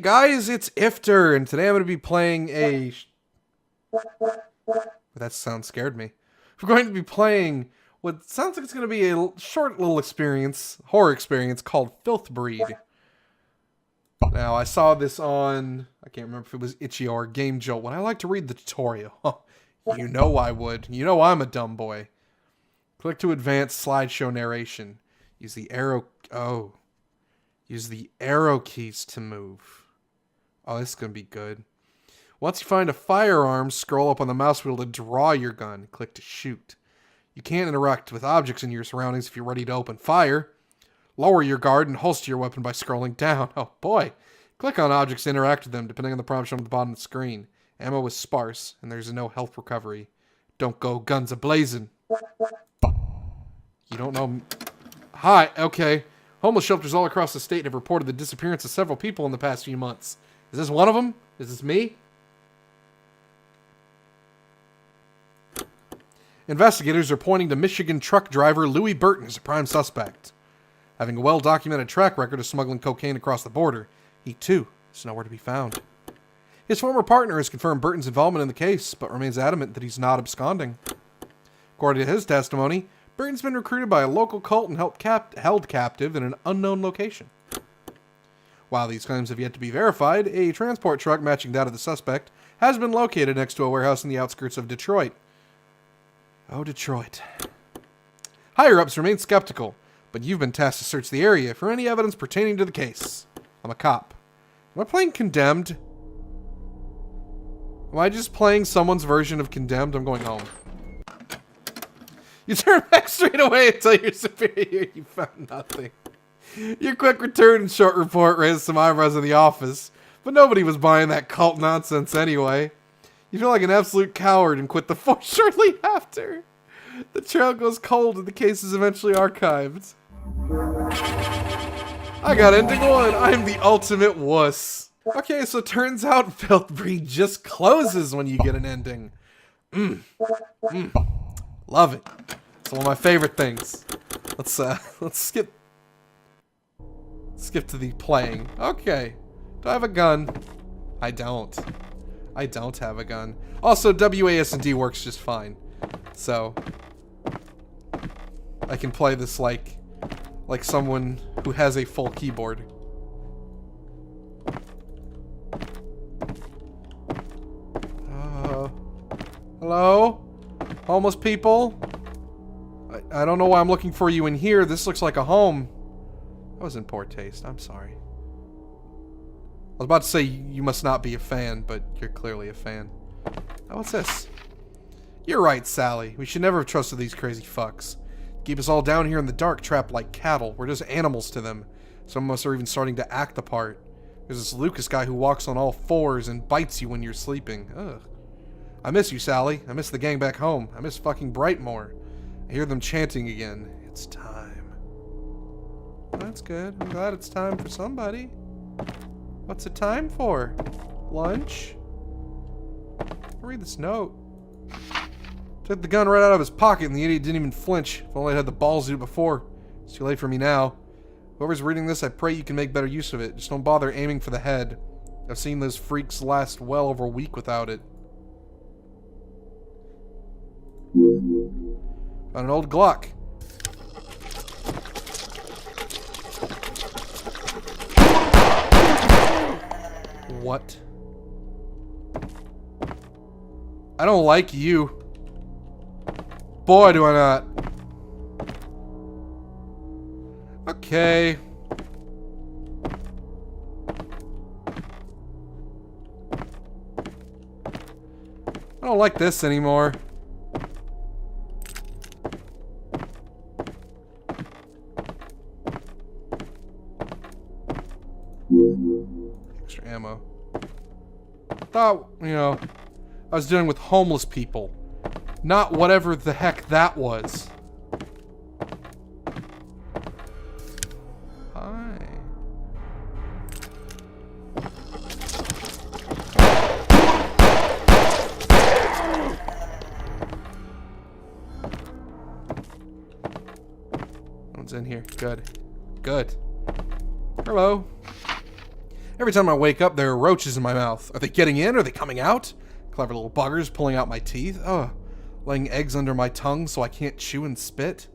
guys, it's Ifter, and today I'm going to be playing a... That sound scared me. We're going to be playing what sounds like it's going to be a short little experience, horror experience, called Filthbreed. Now, I saw this on... I can't remember if it was Itchy or Game Jolt. When I like to read the tutorial. You know I would. You know I'm a dumb boy. Click to advance slideshow narration. Use the arrow... Oh. Use the arrow keys to move. Oh, this is going to be good. Once you find a firearm, scroll up on the mouse wheel to draw your gun. Click to shoot. You can't interact with objects in your surroundings if you're ready to open fire. Lower your guard and holster your weapon by scrolling down. Oh boy. Click on objects to interact with them, depending on the prompt shown at the bottom of the screen. Ammo is sparse, and there's no health recovery. Don't go guns a-blazing. You don't know... Hi, okay. Homeless shelters all across the state have reported the disappearance of several people in the past few months. Is this one of them? Is this me? Investigators are pointing to Michigan truck driver Louis Burton as a prime suspect. Having a well-documented track record of smuggling cocaine across the border, he, too, is nowhere to be found. His former partner has confirmed Burton's involvement in the case, but remains adamant that he's not absconding. According to his testimony, Burton's been recruited by a local cult and held captive in an unknown location. While these claims have yet to be verified, a transport truck matching that of the suspect has been located next to a warehouse in the outskirts of Detroit. Oh, Detroit. Higher-ups remain skeptical, but you've been tasked to search the area for any evidence pertaining to the case. I'm a cop. Am I playing Condemned? Am I just playing someone's version of Condemned? I'm going home. You turn back straight away and tell your superior you found nothing. Your quick return and short report raised some eyebrows in the office, but nobody was buying that cult nonsense anyway. You feel like an absolute coward and quit the force shortly after. The trail goes cold and the case is eventually archived. I got ending one. I'm the ultimate wuss. Okay, so it turns out Filthbreed just closes when you get an ending. Love it. It's one of my favorite things. Let's skip to the playing. Okay. Do I have a gun? I don't. I don't have a gun. Also, WASD works just fine. So I can play this like someone who has a full keyboard. Hello? Homeless people? I don't know why I'm looking for you in here. This looks like a home. That was in poor taste. I'm sorry. I was about to say you must not be a fan, but you're clearly a fan. Oh, what's this? You're right, Sally. We should never have trusted these crazy fucks. Keep us all down here in the dark, trapped like cattle. We're just animals to them. Some of us are even starting to act the part. There's this Lucas guy who walks on all fours and bites you when you're sleeping. Ugh. I miss you, Sally. I miss the gang back home. I miss fucking Brightmoor. I hear them chanting again. It's time. Well, that's good. I'm glad it's time for somebody. What's it time for? Lunch? I'll read this note. Took the gun right out of his pocket and the idiot didn't even flinch. If only I had the balls to do it before. It's too late for me now. Whoever's reading this, I pray you can make better use of it. Just don't bother aiming for the head. I've seen those freaks last well over a week without it. Found an old Glock. What? I don't like you. Boy, do I not. Okay. I don't like this anymore. Extra ammo. Thought, you know, I was dealing with homeless people. Not whatever the heck that was. Hi. No one's in here. Good. Good. Hello. Every time I wake up, there are roaches in my mouth. Are they getting in? Are they coming out? Clever little buggers pulling out my teeth. Ugh. Laying eggs under my tongue so I can't chew and spit.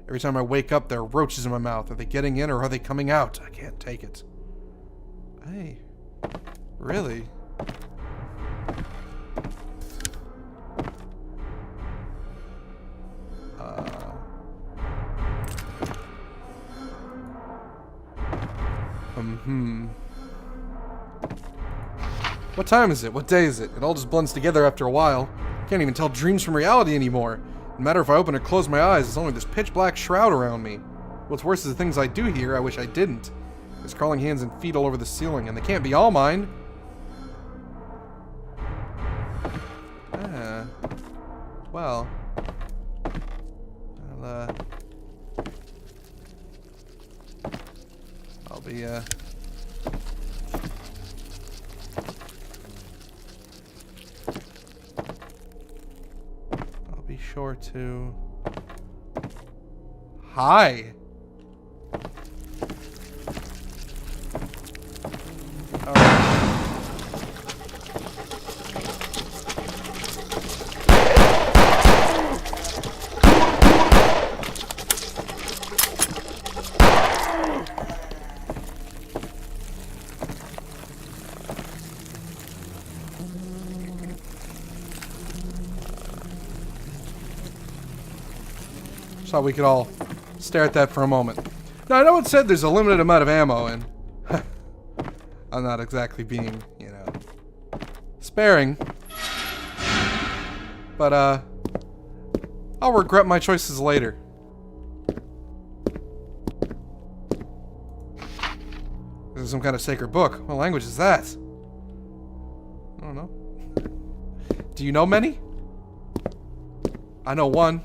Every time I wake up, there are roaches in my mouth. Are they getting in or are they coming out? I can't take it. Hey. Really? What time is it? What day is it? It all just blends together after a while. I can't even tell dreams from reality anymore. No matter if I open or close my eyes, there's only this pitch black shroud around me. What's worse is the things I do here, I wish I didn't. There's crawling hands and feet all over the ceiling, and they can't be all mine. Well. I'll be, sure to... Hi! Thought we could all stare at that for a moment. Now, I know it said there's a limited amount of ammo, and I'm not exactly being, you know, sparing. But, I'll regret my choices later. This is some kind of sacred book. What language is that? I don't know. Do you know many? I know one.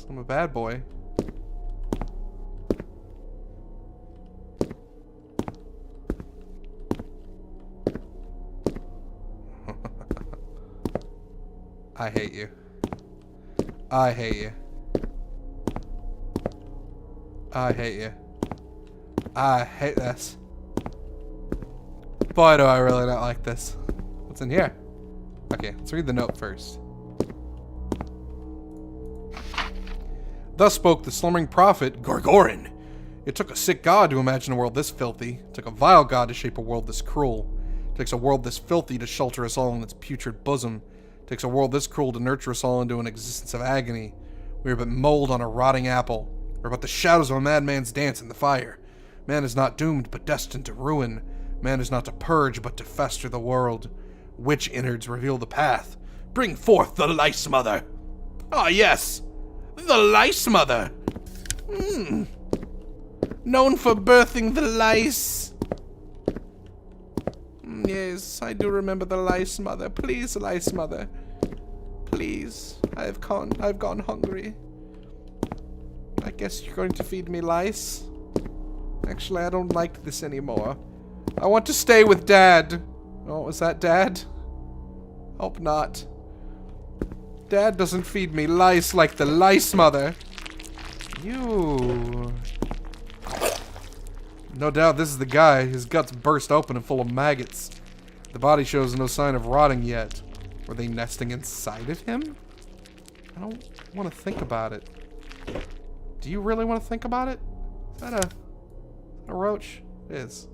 I'm a bad boy. I hate you. I hate you. I hate you. I hate this. Boy, do I really not like this. What's in here? Okay, let's read the note first. Thus spoke the slumbering prophet, Gorgorin. It took a sick god to imagine a world this filthy. It took a vile god to shape a world this cruel. It takes a world this filthy to shelter us all in its putrid bosom. It takes a world this cruel to nurture us all into an existence of agony. We are but mold on a rotting apple. We're but the shadows of a madman's dance in the fire. Man is not doomed, but destined to ruin. Man is not to purge, but to fester the world. Witch innards reveal the path. Bring forth the lice mother. Ah, yes! The lice mother! Known for birthing the lice. Yes, I do remember the lice mother. Please, lice mother. Please. I've gone hungry. I guess you're going to feed me lice. Actually, I don't like this anymore. I want to stay with Dad. Oh, is that Dad? Hope not. Dad doesn't feed me lice like the lice mother. You. No doubt this is the guy. His guts burst open and full of maggots. The body shows no sign of rotting yet. Were they nesting inside of him? I don't want to think about it. Do you really want to think about it? Is that a roach? It is.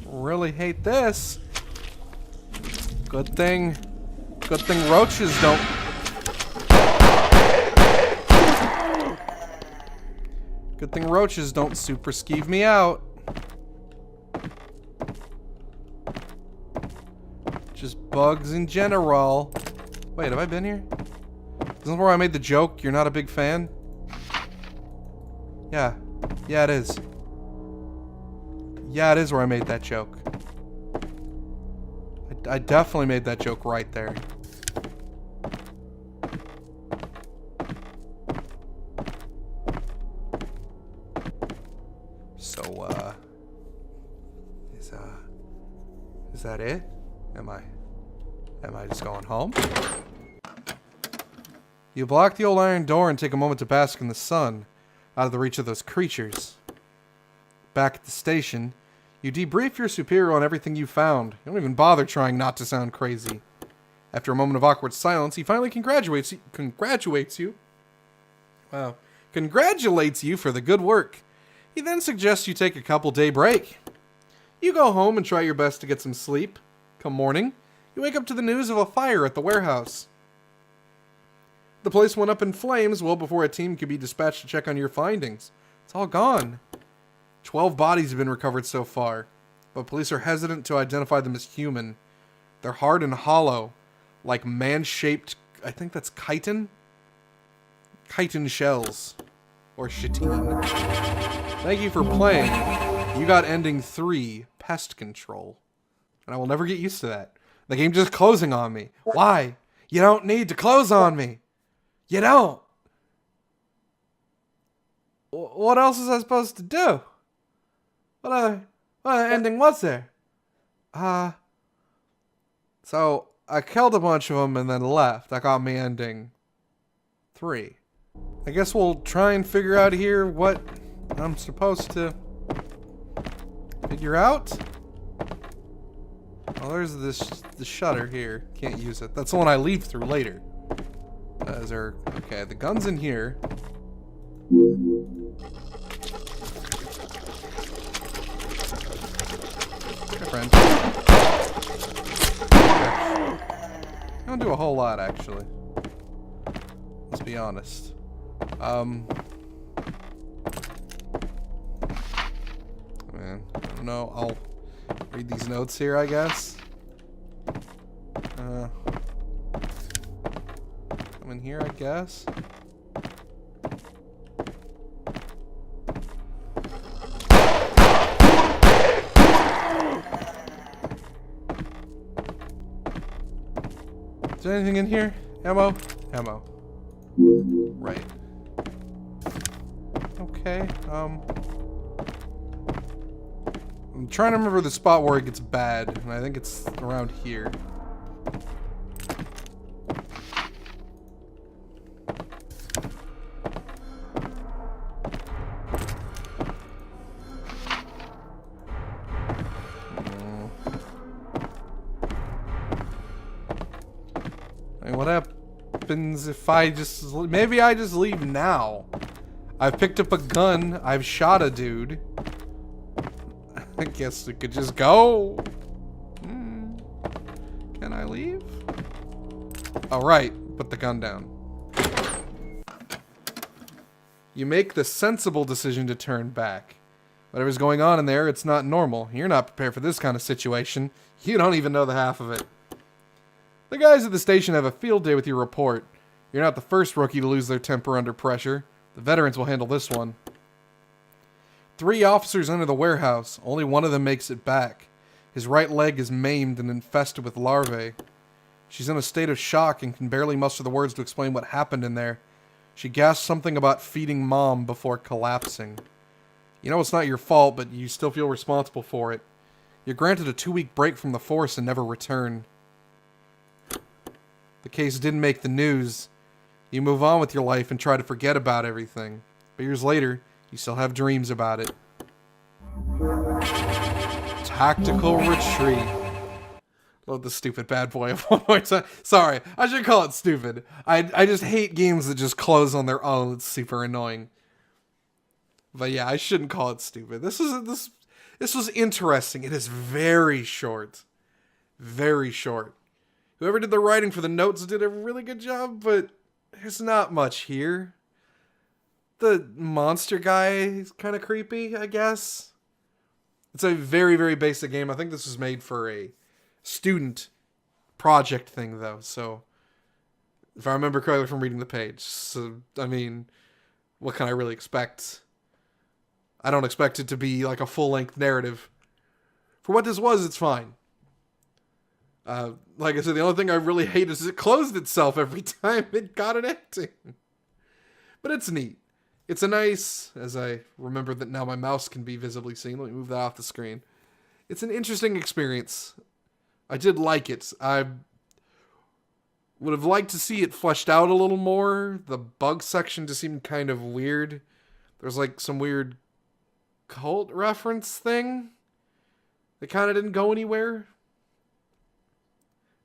Really hate this. Good thing roaches don't. Good thing roaches don't super skeeve me out. Just bugs in general. Wait, have I been here? Isn't this where I made the joke? You're not a big fan? Yeah. Yeah, it is. Yeah, it is where I made that joke. I definitely made that joke right there. Is that it? Am I just going home? You block the old iron door and take a moment to bask in the sun, out of the reach of those creatures. Back at the station, you debrief your superior on everything you found. You don't even bother trying not to sound crazy. After a moment of awkward silence, he finally congratulates you. Wow. Congratulates you for the good work. He then suggests you take a couple-day break. You go home and try your best to get some sleep. Come morning, you wake up to the news of a fire at the warehouse. The place went up in flames well before a team could be dispatched to check on your findings. It's all gone. 12 bodies have been recovered so far, but police are hesitant to identify them as human. They're hard and hollow, like man-shaped, I think that's chitin? Chitin shells. Or chitin. Thank you for playing. You got ending 3, pest control. And I will never get used to that. The game just closing on me. Why? You don't need to close on me. You don't. What else is I supposed to do? What other ending was there? So I killed a bunch of them and then left. That got me ending 3. I guess we'll try and figure out here what I'm supposed to figure out. Oh, there's the shutter here. Can't use it. That's the one I leave through later. Okay, the gun's in here. Hey, friend. I don't do a whole lot, actually. Let's be honest. Man, I don't know. I'll read these notes here, I guess. Come in here, I guess. Is there anything in here? Ammo? Ammo. Right. Okay, I'm trying to remember the spot where it gets bad, and I think it's around here. I mean, what happens if maybe I just leave now? I've picked up a gun. I've shot a dude. I guess we could just go. Can I leave? All right, put the gun down. You make the sensible decision to turn back. Whatever's going on in there, it's not normal. You're not prepared for this kind of situation. You don't even know the half of it. The guys at the station have a field day with your report. You're not the first rookie to lose their temper under pressure. The veterans will handle this one. 3 officers enter the warehouse. Only one of them makes it back. His right leg is maimed and infested with larvae. She's in a state of shock and can barely muster the words to explain what happened in there. She gasps something about feeding mom before collapsing. You know it's not your fault, but you still feel responsible for it. You're granted a 2-week break from the force and never return. The case didn't make the news. You move on with your life and try to forget about everything. But years later, you still have dreams about it. Tactical retreat. Load the stupid bad boy up one more time. Sorry, I should call it stupid. I just hate games that just close on their own. It's super annoying. But yeah, I shouldn't call it stupid. This was interesting. It is very short. Very short. Whoever did the writing for the notes did a really good job, but there's not much here. The monster guy is kind of creepy, I guess. It's a very, very basic game. I think this was made for a student project thing, though. So, if I remember correctly from reading the page. So, I mean, what can I really expect? I don't expect it to be like a full-length narrative. For what this was, it's fine. Like I said, the only thing I really hate is it closed itself every time it got an ending. But it's neat. It's a nice, as I remember that now my mouse can be visibly seen. Let me move that off the screen. It's an interesting experience. I did like it. I would have liked to see it fleshed out a little more. The bug section just seemed kind of weird. There's like some weird cult reference thing that kind of didn't go anywhere.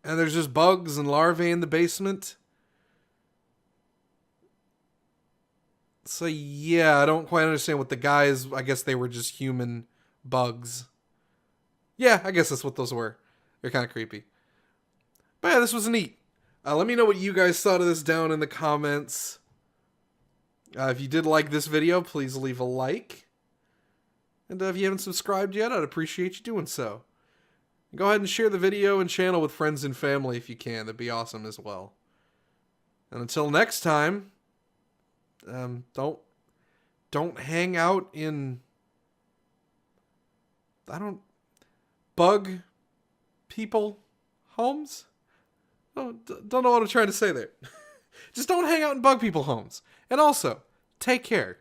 And there's just bugs and larvae in the basement. So yeah, I don't quite understand what the guys, I guess they were just human bugs. Yeah, I guess that's what those were. They're kind of creepy. But yeah, this was neat. Let me know what you guys thought of this down in the comments. If you did like this video, please leave a like. And if you haven't subscribed yet, I'd appreciate you doing so. Go ahead and share the video and channel with friends and family if you can. That'd be awesome as well. And until next time, don't hang out in bug people homes. Don't know what I'm trying to say there. Just don't hang out in bug people homes. And also, take care.